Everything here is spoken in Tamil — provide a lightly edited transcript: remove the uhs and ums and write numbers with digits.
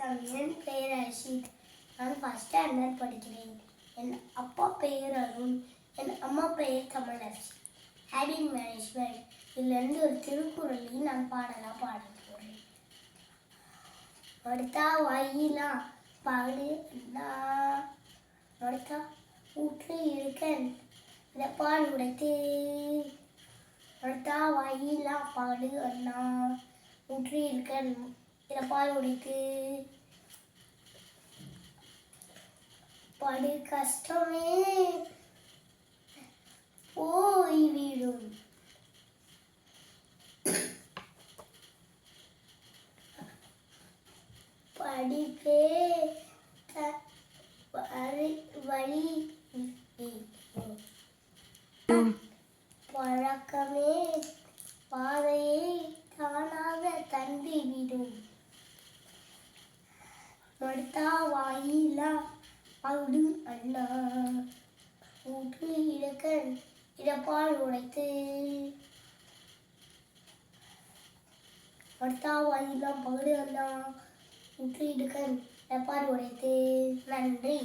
வணக்கம், என் பெயர் அர்ஷித். நான் ஃபர்ஸ்ட் ஸ்டாண்டர்ட் படிக்கிறேன். என் அப்பா பெயர் அருண், என் அம்மா பெயர் தமிழரசி. ஹேபிட் மேனேஜ்மெண்ட் இதிலிருந்து ஒரு திருக்குறளையும் நான் பாடலாம் பாட போகிறேன். அடுத்தா வாயிலா பாடு அண்ணா, அடுத்தா ஊற்று இருக்கன் பால் உடைத்து, அடுத்தா வாயிலா பாடு அண்ணா, ஊற்றி இருக்கன் பால் உடைத்து, படு கஷ்டமே போய்விடும், படிப்பே வழி, பழக்கமே பாதையை தானாக தந்திவிடும், அடுத்தா வாயிலா பாடு அண்ணா, ஊற்று இடுக்கண் இடப்பால் உடைத்து, அடுத்தா வாயிலா பாடு அண்ணா, ஊற்று இடுக்கண் இடப்பால் உடைத்து. நன்றி.